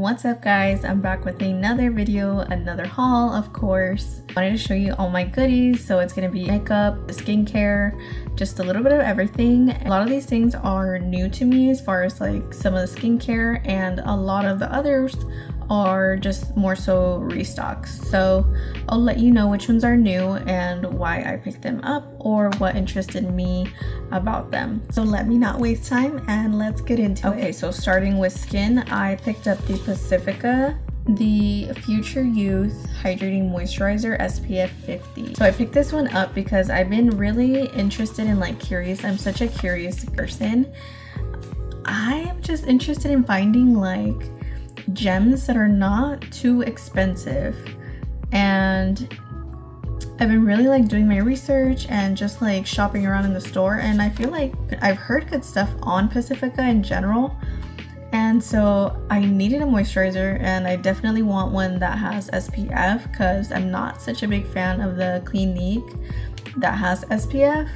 What's up guys, I'm back with another video, another haul of course. I wanted to show you all my goodies, so it's gonna be makeup, skincare, just a little bit of everything. A lot of these things are new to me as far as like some of the skincare, and a lot of the others are just more so restocks. So I'll let you know which ones are new and why I picked them up or what interested me about them. So let me not waste time and let's get into it. Okay, so starting with skin, I picked up the Pacifica, the Future Youth Hydrating Moisturizer SPF 50. So I picked this one up because I've been really interested in curious. I'm such a curious person. I am just interested in finding gems that are not too expensive, and I've been really doing my research and just shopping around in the store, and I feel like I've heard good stuff on Pacifica in general, and so I needed a moisturizer, and I definitely want one that has SPF because I'm not such a big fan of the Clinique that has SPF.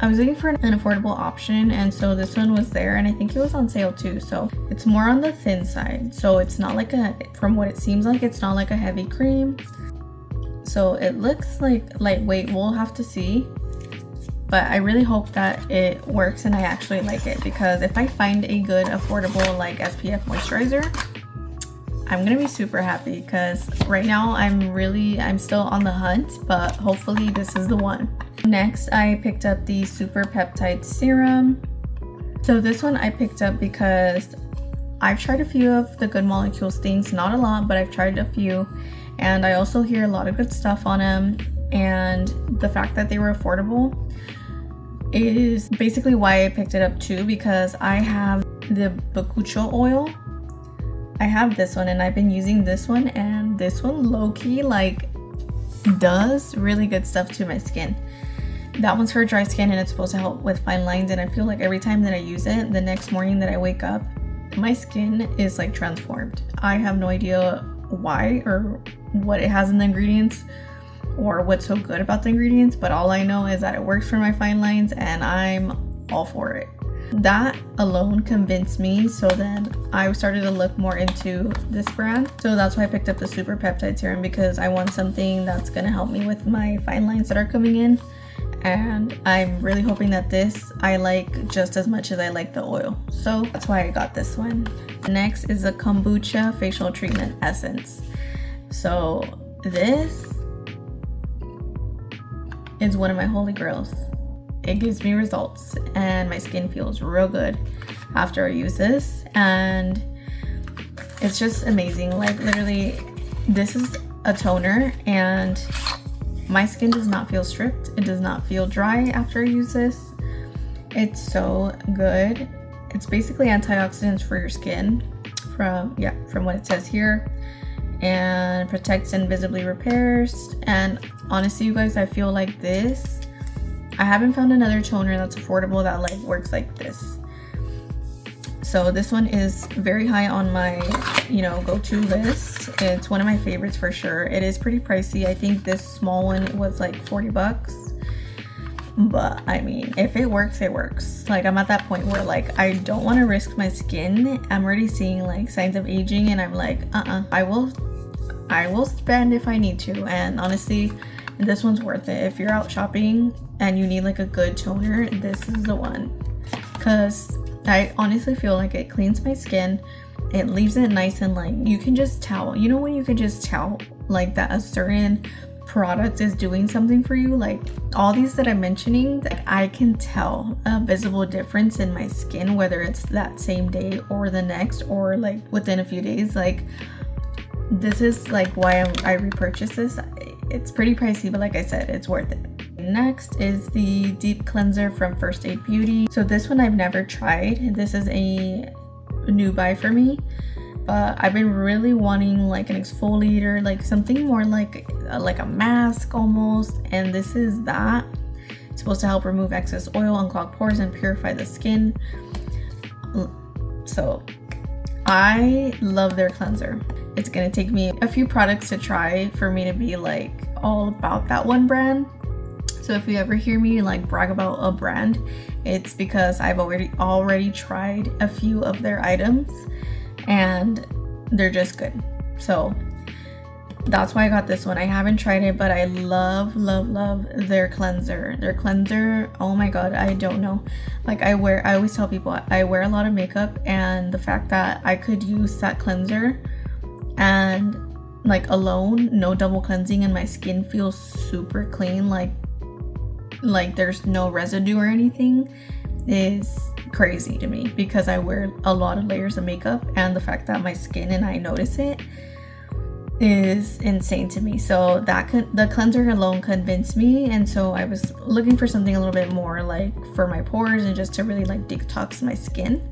I was looking for an affordable option, and so this one was there, and I think it was on sale too. So it's more on the thin side, so it's not from what it seems like, it's not like a heavy cream. So it looks lightweight. We'll have to see, but I really hope that it works and I actually like it, because if I find a good affordable SPF moisturizer, I'm gonna be super happy, because right now I'm still on the hunt, but hopefully this is the one. Next, I picked up the Super Peptide Serum. So this one I picked up because I've tried a few of the Good Molecules things, not a lot, but I've tried a few, and I also hear a lot of good stuff on them, and the fact that they were affordable is basically why I picked it up too, because I have the Bakucho oil. I have this one and I've been using this one, and this one low-key does really good stuff to my skin. That one's for dry skin, and it's supposed to help with fine lines, and I feel like every time that I use it, the next morning that I wake up, my skin is transformed. I have no idea why or what it has in the ingredients or what's so good about the ingredients, but all I know is that it works for my fine lines and I'm all for it. That alone convinced me, so then I started to look more into this brand. So that's why I picked up the Super Peptide Serum, because I want something that's gonna help me with my fine lines that are coming in, and I'm really hoping that this I like just as much as I like the oil. So that's why I got this one. Next is the Kombucha Facial Treatment Essence. So this is one of my holy grails. It gives me results and my skin feels real good after I use this, and it's just amazing. Literally, this is a toner and my skin does not feel stripped. It does not feel dry after I use this. It's so good. It's basically antioxidants for your skin from what it says here, and protects and visibly repairs. And honestly, you guys, I feel like this, I haven't found another toner that's affordable that works like this. So this one is very high on my go-to list. It's one of my favorites for sure. It is pretty pricey. I think this small one was $40, but I mean, if it works, it works. I'm at that point where I don't want to risk my skin. I'm already seeing signs of aging, and I'm I will spend if I need to. And honestly, this one's worth it. If you're out shopping and you need a good toner, this is the one, because I honestly feel like it cleans my skin. It leaves it nice and you can just tell, when you can just tell that a certain product is doing something for you. All these that I'm mentioning, I can tell a visible difference in my skin, whether it's that same day or the next, or within a few days. This is why I repurchased this. It's pretty pricey, but like I said, it's worth it. Next is the Deep Cleanser from First Aid Beauty. So this one I've never tried. This is a new buy for me, but I've been really wanting an exfoliator, something more like a mask almost, and this is that. It's supposed to help remove excess oil, unclog pores, and purify the skin. So I love their cleanser. It's gonna take me a few products to try for me to be all about that one brand. So if you ever hear me brag about a brand, it's because I've already tried a few of their items, and they're just good. So that's why I got this one. I haven't tried it, but I love their cleanser. Their cleanser, oh my god, I don't know. Like I always tell people I wear a lot of makeup, and the fact that I could use that cleanser and like alone, no double cleansing, and my skin feels super clean, like there's no residue or anything, is crazy to me, because I wear a lot of layers of makeup, and the fact that my skin and I notice it is insane to me. So the cleanser alone convinced me, and so I was looking for something a little bit more like for my pores and just to really like detox my skin,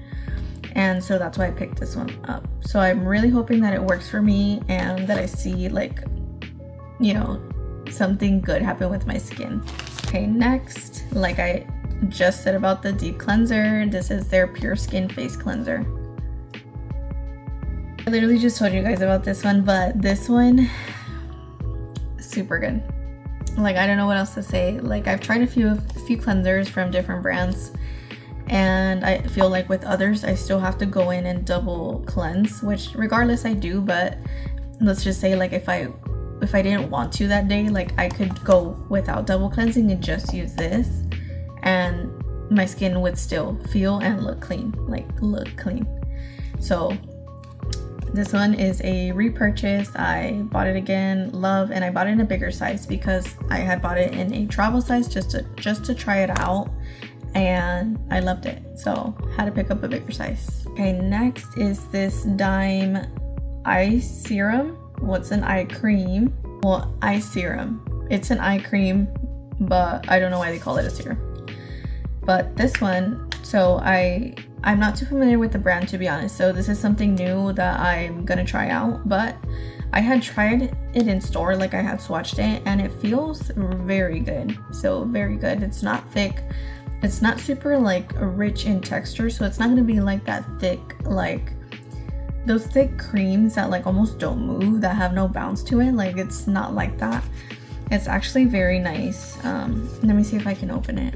and so that's why I picked this one up. So I'm really hoping that it works for me and that I see like, you know, something good happen with my skin. Okay, next, like I just said about the deep cleanser, this is their Pure Skin face cleanser. I literally just told you guys about this one, but this one, super good. Like, I don't know what else to say. Like, I've tried a few cleansers from different brands, and I feel like with others I still have to go in and double cleanse, which regardless I do, but let's just say like if I didn't want to that day, like I could go without double cleansing and just use this, and my skin would still feel and look clean, So this one is a repurchase. I bought it again, love, and I bought it in a bigger size because I had bought it in a travel size just to try it out, and I loved it, so had to pick up a bigger size. Okay, next is this Dime eye serum. What's an eye cream? Well, eye serum. It's an eye cream, but I don't know why they call it a serum. But this one, so I'm not too familiar with the brand, to be honest, so this is something new that I'm gonna try out. But I had tried it in store, like I had swatched it, and it feels very good. So very good. It's not thick, it's not super like rich in texture, so it's not gonna be like that thick, like those thick creams that like almost don't move, that have no bounce to it. Like, it's not like that. It's actually very nice. Let me see if I can open it.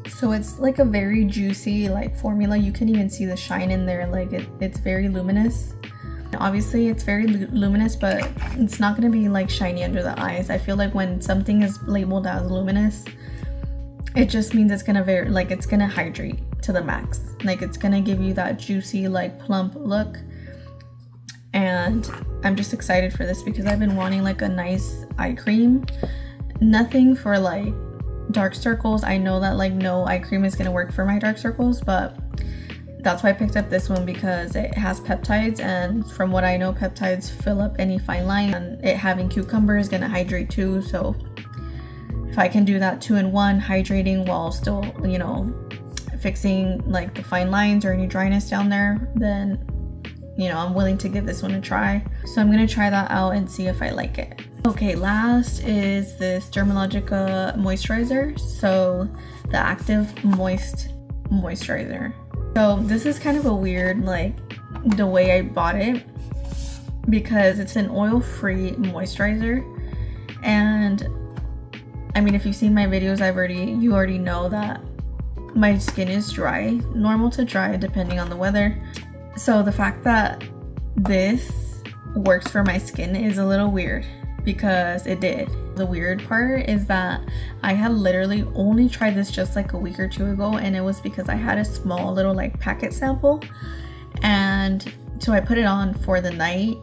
So it's like a very juicy like formula. You can even see the shine in there. Like it's very luminous. Obviously it's very luminous, but it's not going to be like shiny under the eyes. I feel like when something is labeled as luminous, it just means it's gonna it's gonna hydrate to the max. Like, it's gonna give you that juicy, like plump look. And I'm just excited for this because I've been wanting like a nice eye cream. Nothing for like dark circles. I know that like no eye cream is gonna work for my dark circles, but that's why I picked up this one, because it has peptides, and from what I know, peptides fill up any fine line, and it having cucumber is gonna hydrate too. So if I can do that 2-in-1, hydrating while still, you know, fixing like the fine lines or any dryness down there, then, you know, I'm willing to give this one a try. So I'm gonna try that out and see if I like it. Okay, last is this Dermalogica moisturizer. So the Active Moist moisturizer. So this is kind of a weird, like, the way I bought it, because it's an oil-free moisturizer. And I mean, if you've seen my videos, you already know that my skin is dry, normal to dry, depending on the weather. So the fact that this works for my skin is a little weird, because it did. The weird part is that I had literally only tried this just like a week or two ago, and it was because I had a small little like packet sample, and so I put it on for the night.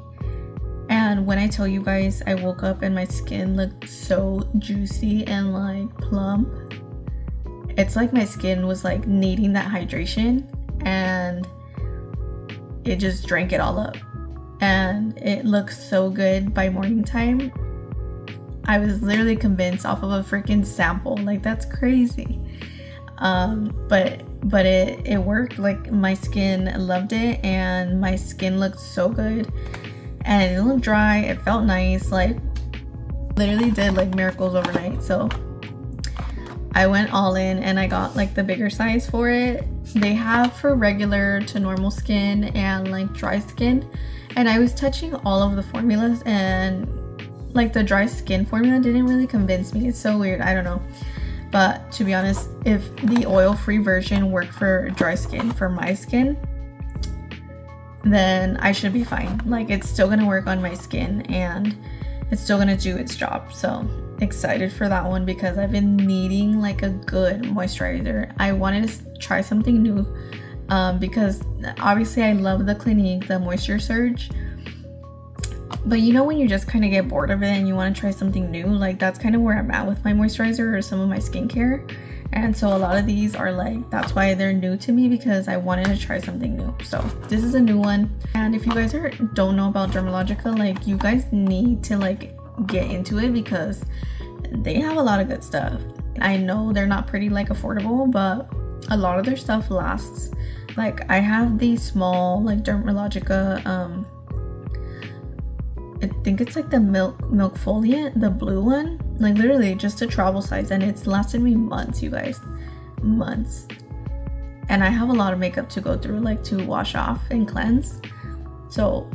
And when I tell you guys, I woke up and my skin looked so juicy and like plump. It's like my skin was like needing that hydration, and it just drank it all up, and it looks so good by morning time. I was literally convinced off of a freaking sample. Like, that's crazy. But it worked. Like, my skin loved it, and my skin looked so good, and it didn't look dry. It felt nice. Like, literally did like miracles overnight. So I went all in, and I got like the bigger size for it. They have for regular to normal skin and like dry skin, and I was touching all of the formulas, and like the dry skin formula didn't really convince me. It's so weird, I don't know. But to be honest, if the oil-free version worked for dry skin, for my skin, then I should be fine. Like, it's still gonna work on my skin and it's still gonna do its job. So excited for that one because I've been needing like a good moisturizer. I wanted to try something new because obviously I love the Clinique, the Moisture Surge. But you know when you just kind of get bored of it and you want to try something new, like that's kind of where I'm at with my moisturizer or some of my skincare. And so a lot of these are like, that's why they're new to me, because I wanted to try something new. So this is a new one. And if you guys don't know about Dermalogica, like you guys need to like get into it because they have a lot of good stuff. I know they're not pretty like affordable, but a lot of their stuff lasts. Like I have the small like Dermalogica, I think it's like the milk foliant, the blue one, like literally just a travel size, and it's lasted me months, you guys, months. And I have a lot of makeup to go through, like to wash off and cleanse, so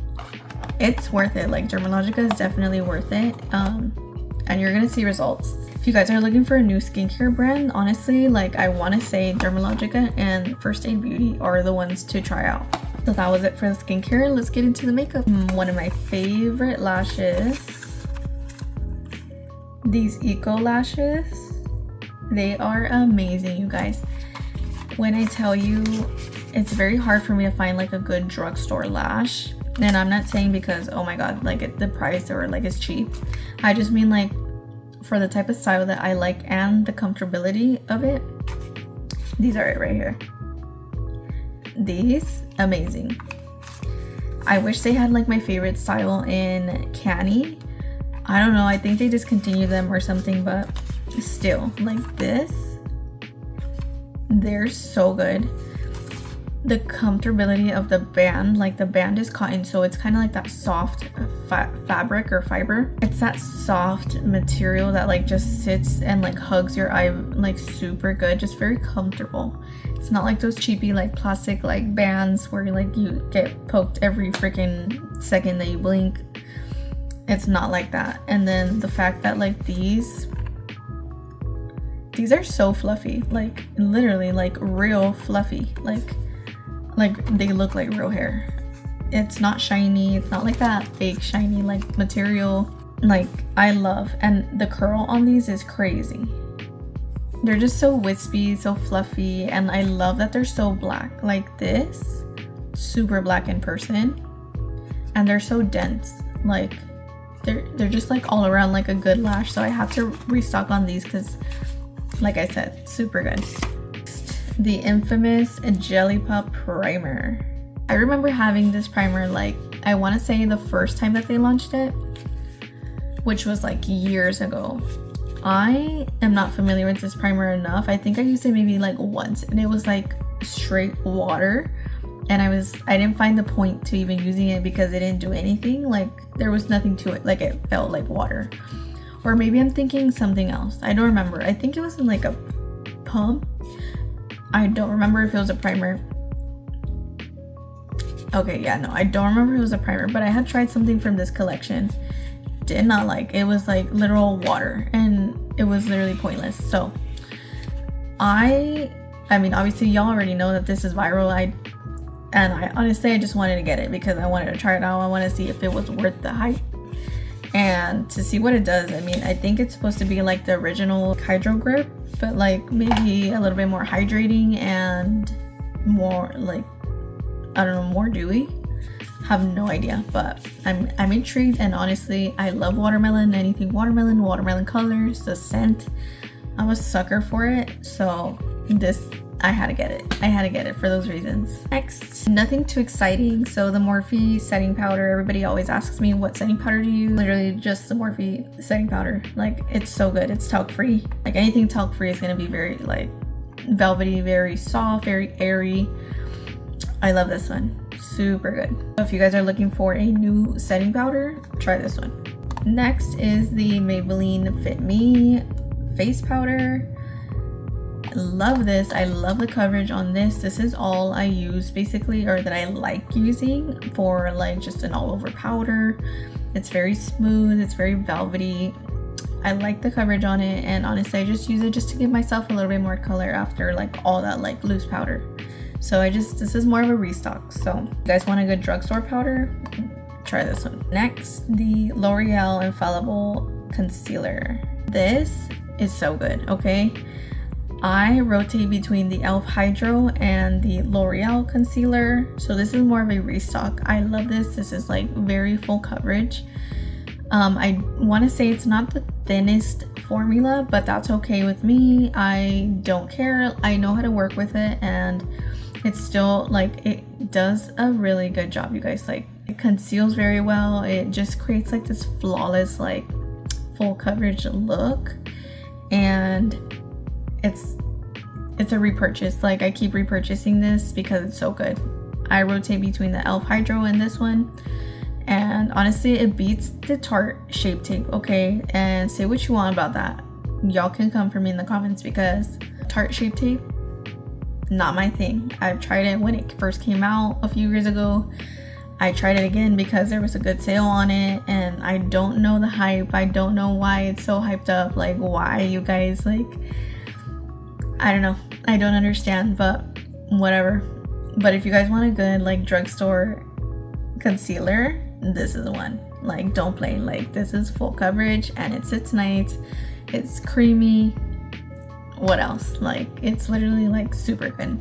it's worth it. Like Dermalogica is definitely worth it, and you're gonna see results. If you guys are looking for a new skincare brand, honestly, like I want to say Dermalogica and First Aid Beauty are the ones to try out. So that was it for the skincare. Let's get into the makeup. One of my favorite lashes, these Eco lashes. They are amazing, you guys. When I tell you, it's very hard for me to find like a good drugstore lash. And I'm not saying because, oh my god, like the price or like it's cheap. I just mean like for the type of style that I like and the comfortability of it. These are it right here. These, amazing. I wish they had like my favorite style in Canny. I don't know, I think they discontinued them or something, but still, like this, they're so good. The comfortability of the band, like the band is cotton, so it's kind of like that soft fabric or fiber. It's that soft material that like just sits and like hugs your eye like super good, just very comfortable. It's not like those cheapy like plastic like bands where like you get poked every freaking second that you blink. It's not like that. And then the fact that like these are so fluffy, like literally like real fluffy, like they look like real hair. It's not shiny, it's not like that fake shiny like material. Like I love, and the curl on these is crazy. They're just so wispy, so fluffy, and I love that they're so black. Like this, super black in person, and they're so dense. Like they're just like all around like a good lash. So I have to restock on these because, like I said, super good. The infamous Jelly Pop primer. I remember having this primer like I want to say the first time that they launched it, which was like years ago. I am not familiar with this primer enough. I think I used it maybe like once, and it was like straight water, and I didn't find the point to even using it because it didn't do anything. Like there was nothing to it, like it felt like water. Or maybe I'm thinking something else. I don't remember. I think it was in like a pump. I don't remember if it was a primer. Okay, yeah, no, I don't remember if it was a primer, but I had tried something from this collection. Did not like. It was like literal water, and it was literally pointless. So I mean, obviously y'all already know that this is viral. I honestly, I just wanted to get it because I wanted to try it out. I want to see if it was worth the hype and to see what it does. I mean, I think it's supposed to be like the original Hydro Grip, but like maybe a little bit more hydrating and more like, I don't know, more dewy. Have no idea, but I'm intrigued, and honestly I love watermelon. Anything watermelon colors, the scent, I'm a sucker for it. So this, I had to get it for those reasons. Next, nothing too exciting. So the Morphe setting powder. Everybody always asks me what setting powder to use. Literally just the Morphe setting powder. Like it's so good. It's talc free. Like anything talc free is gonna be very like velvety, very soft, very airy. I love this one. Super good. So if you guys are looking for a new setting powder, try this one. Next is the Maybelline Fit Me face powder. Love this. I love the coverage on this. This is all I use basically, or that I like using for like just an all over powder. It's very smooth, it's very velvety. I like the coverage on it, and honestly I just use it just to give myself a little bit more color after like all that like loose powder. So this is more of a restock. So if you guys want a good drugstore powder, try this one. Next, the L'Oreal Infallible Concealer. This is so good, okay? I rotate between the e.l.f. Hydro and the L'Oreal Concealer. So this is more of a restock. I love this. This is like very full coverage. I want to say it's not the thinnest formula, but that's okay with me. I don't care. I know how to work with it, and it's still like, it does a really good job, you guys. Like, it conceals very well. It just creates like this flawless, like full coverage look, and it's a repurchase. Like, I keep repurchasing this because it's so good. I rotate between the e.l.f. Hydro and this one, and honestly it beats the Tarte Shape Tape, okay? And say what you want about that, y'all can come for me in the comments, because Tarte Shape Tape, not my thing. I've tried it when it first came out a few years ago. I tried it again because there was a good sale on it, and I don't know the hype. I don't know why it's so hyped up. Like, why, you guys? Like, I don't know. I don't understand, but whatever. But if you guys want a good like drugstore concealer, this is the one. Like, don't play. Like, this is full coverage and it sits nice. It's creamy. What else? Like, it's literally like super good.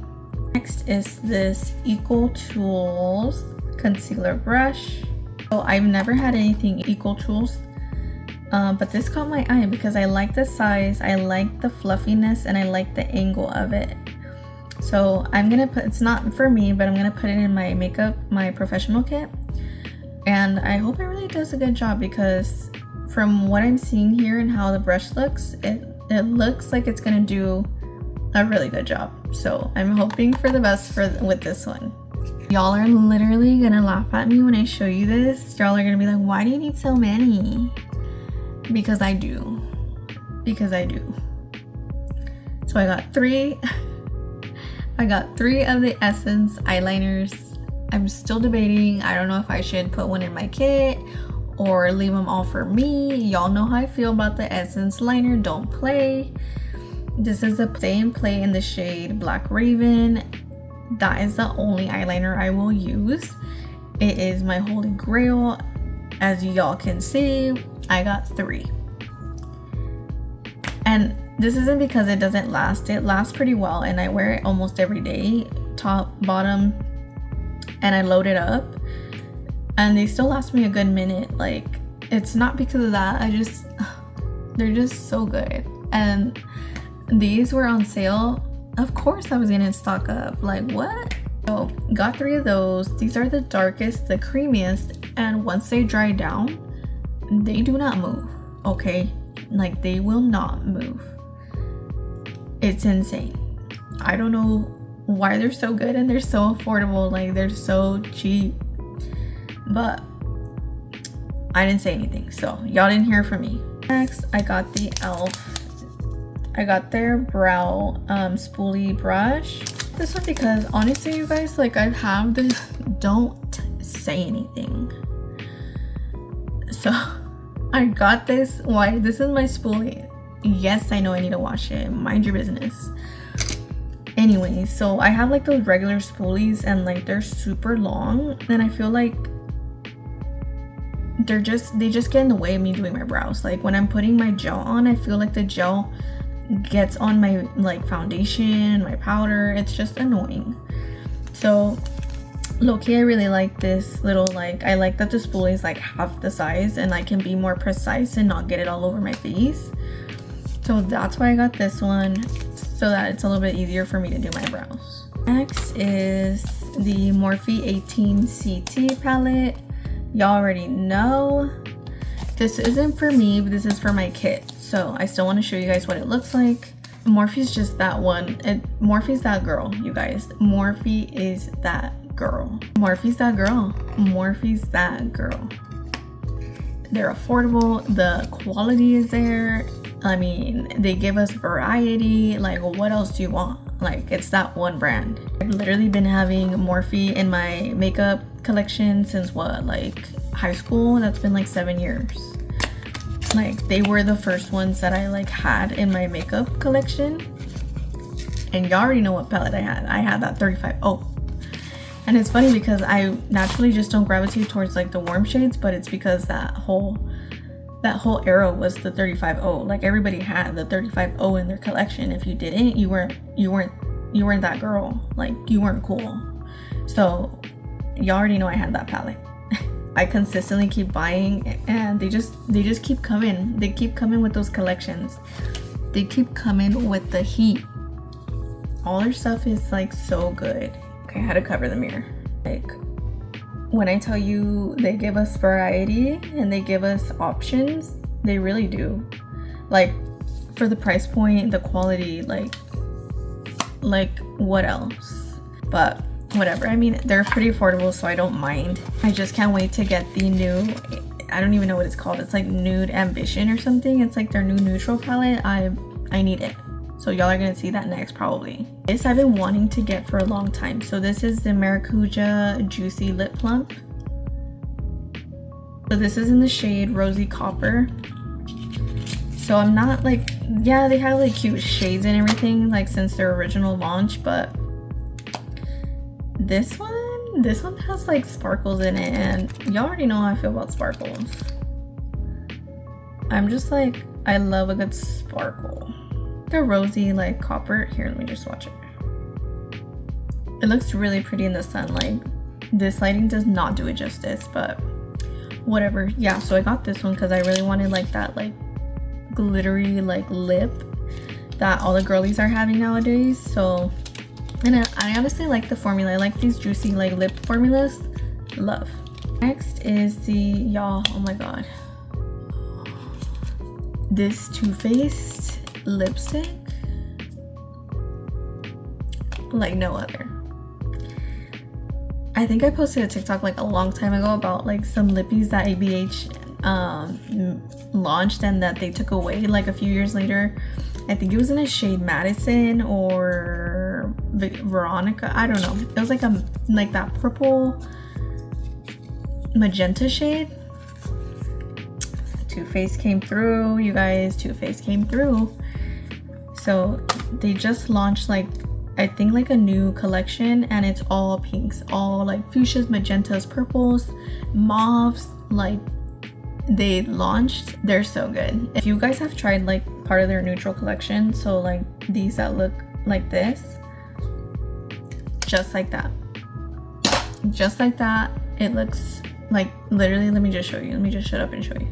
Next is this Equal Tools concealer brush. So I've never had anything Equal Tools, but this caught my eye because I like the size, I like the fluffiness, and I like the angle of it. So I'm gonna put, it's not for me, but I'm gonna put it in my makeup, my professional kit, and I hope it really does a good job, because from what I'm seeing here and how the brush looks, it looks like it's gonna do a really good job. So I'm hoping for the best with this one. Y'all are literally gonna laugh at me when I show you this. Y'all are gonna be like, why do you need so many? Because I do. Because I do. So I got three. I got 3 of the Essence eyeliners. I'm still debating. I don't know if I should put one in my kit or leave them all for me. Y'all know how I feel about the Essence liner. Don't play. This is a Stay and Play in the shade Black Raven. That is the only eyeliner I will use. It is my holy grail. As y'all can see, I got 3. And this isn't because it doesn't last. It lasts pretty well, and I wear it almost every day, top, bottom, and I load it up, and they still last me a good minute. Like, it's not because of that. They're just so good. And these were on sale. Of course I was gonna stock up. Like, what? So got 3 of those. These are the darkest, the creamiest, and once they dry down, they do not move, okay? Like, they will not move. It's insane. I don't know why they're so good, and they're so affordable. Like, they're so cheap, but I didn't say anything, so y'all didn't hear from me. Next, I got the e.l.f. I got their brow spoolie brush. This one because honestly, you guys, like, I have this don't say anything. So I got this. Why? This is my spoolie. Yes, I know I need to wash it. Mind your business. Anyway, so I have like those regular spoolies, and like they're super long, and I feel like they just get in the way of me doing my brows. Like, when I'm putting my gel on, I feel like the gel gets on my like foundation, my powder. It's just annoying. So low-key, I really like this little, like, I like that the spoolie is like half the size, and I can be more precise and not get it all over my face. So that's why I got this one, so that it's a little bit easier for me to do my brows. Next is the Morphe 18 CT palette. Y'all already know this isn't for me, but this is for my kit. So I still want to show you guys what it looks like. Morphe's just that one. Morphe's that girl, you guys. Morphe is that girl. Morphe's that girl. Morphe's that girl. They're affordable. The quality is there. I mean, they give us variety. Like, what else do you want? Like, it's that one brand. I've literally been having Morphe in my makeup collection since what, like high school? That's been like 7 years. Like, they were the first ones that I like had in my makeup collection, And y'all already know what palette I had. I had that 35. And it's funny because I naturally just don't gravitate towards like the warm shades, but it's because that whole era was the 35. Like everybody had the 35 in their collection. If you didn't, you weren't that girl. Like you weren't cool. So y'all already know I had that palette. I consistently keep buying, and they just keep coming. They keep coming with those collections. They keep coming with the heat. All their stuff is like so good. Okay, I had to cover the mirror. Like when I tell you they give us variety and they give us options, they really do. Like for the price point, the quality, like what else? But whatever. I mean, they're pretty affordable, so I don't mind. I just can't wait to get the new, I don't even know what it's called. It's like Nude Ambition or something. It's like their new neutral palette. I need it. So y'all are gonna see that next probably. This I've been wanting to get for a long time. So this is the Maracuja Juicy Lip Plump. So this is in the shade Rosy Copper. So I'm not like, yeah, they have like cute shades and everything like since their original launch, but this one has like sparkles in it, and y'all already know how I feel about sparkles. I'm just like, I love a good sparkle. The rosy like copper. Here, let me just swatch it. It looks really pretty in the sun. Like this lighting does not do it justice, but whatever. Yeah, so I got this one because I really wanted like that like glittery like lip that all the girlies are having nowadays. So, and I honestly like the formula. I like these juicy like lip formulas. Love. Next is the, y'all, oh my god, this Too Faced lipstick, like no other. I think I posted a TikTok like a long time ago about like some lippies that ABH launched and that they took away like a few years later. I think it was in a shade Madison or Veronica, I don't know. It was like that purple magenta shade. Too Faced came through, you guys. Too Faced came through. So they just launched like, I think like a new collection, and it's all pinks, all like fuchsias, magentas, purples, mauves. Like they launched, they're so good. If you guys have tried like part of their neutral collection, so like these that look like this, just like that, it looks like literally, let me just show you, let me just shut up and show you.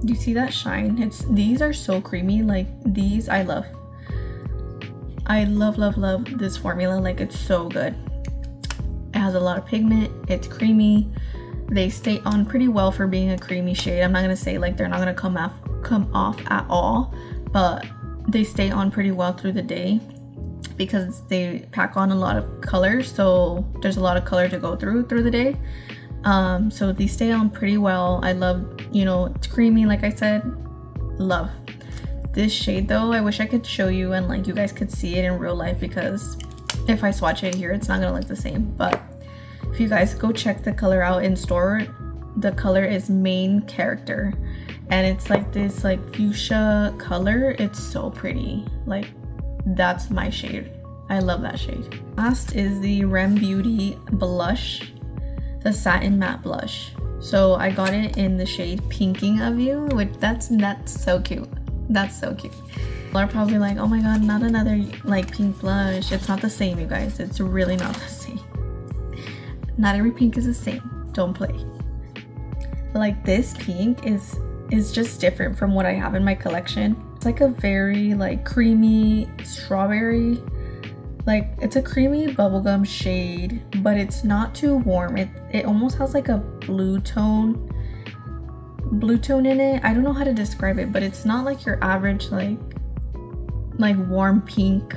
Do you see that shine? These are so creamy. Like these I love this formula. Like it's so good. It has a lot of pigment, it's creamy. They stay on pretty well for being a creamy shade. I'm not gonna say like they're not gonna come off at all, but they stay on pretty well through the day because they pack on a lot of color, so there's a lot of color to go through the day. So these stay on pretty well. I love, you know, it's creamy, like I said. Love this shade though. I wish I could show you and like you guys could see it in real life, because if I swatch it here it's not gonna look the same. But if you guys go check the color out in store, the color is Main Character, and it's like this like fuchsia color. It's so pretty. Like that's my shade. I love that shade. Last is the Rem Beauty blush, the satin matte blush. So I got it in the shade Pinking of You, which that's so cute. That's so cute. People are probably like, oh my god, not another like pink blush. It's not the same, you guys. It's really not the same. Not every pink is the same. Don't play. Like this pink is just different from what I have in my collection. It's like a very like creamy strawberry. Like it's a creamy bubblegum shade, but it's not too warm. It almost has like a blue tone in it. I don't know how to describe it, but it's not like your average like warm pink.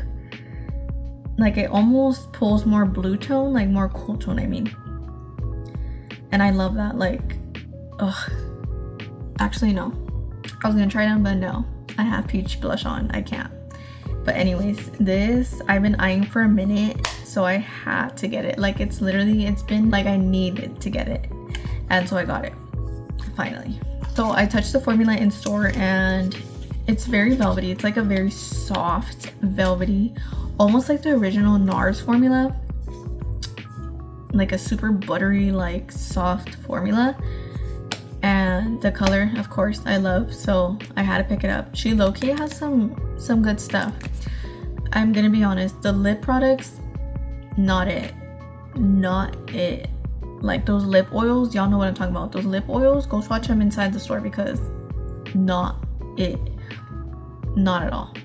Like it almost pulls more blue tone, like more cool tone, I mean. And I love that. Like, ugh. Actually no, I was gonna try it on, but no, I have peach blush on, I can't. But anyways, this I've been eyeing for a minute, so I had to get it. Like it's been like I needed to get it, and so I got it finally. So I touched the formula in store and it's very velvety. It's like a very soft, velvety, almost like the original NARS formula. Like a super buttery, like soft formula. And the color, of course, I love, so I had to pick it up. She low-key has some good stuff. I'm gonna be honest, the lip products, not it. Like those lip oils, y'all know what I'm talking about. Those lip oils, go swatch them inside the store because not it. Not at all.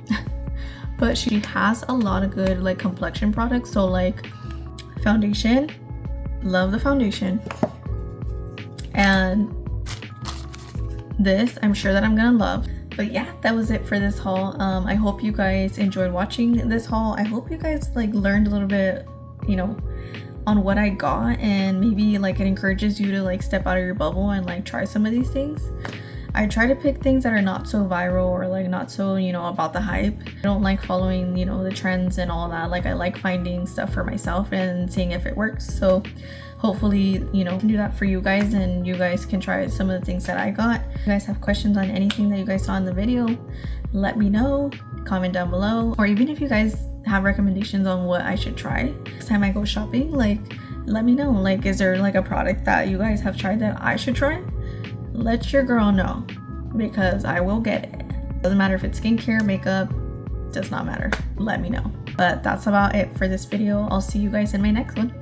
But she has a lot of good like complexion products. So like foundation, love the foundation. And this, I'm sure that I'm gonna love. But yeah, that was it for this haul. I hope you guys enjoyed watching this haul. I hope you guys like learned a little bit, you know, on what I got, and maybe like it encourages you to like step out of your bubble and like try some of these things. I try to pick things that are not so viral or like not so, you know, about the hype. I don't like following, you know, the trends and all that. Like I like finding stuff for myself and seeing if it works. So hopefully, you know, I can do that for you guys and you guys can try some of the things that I got. If you guys have questions on anything that you guys saw in the video, let me know, comment down below. Or even if you guys have recommendations on what I should try next time I go shopping, like let me know. Like, is there like a product that you guys have tried that I should try? Let your girl know, because I will get it. Doesn't matter if it's skincare, makeup, does not matter. Let me know. But that's about it for this video. I'll see you guys in my next one.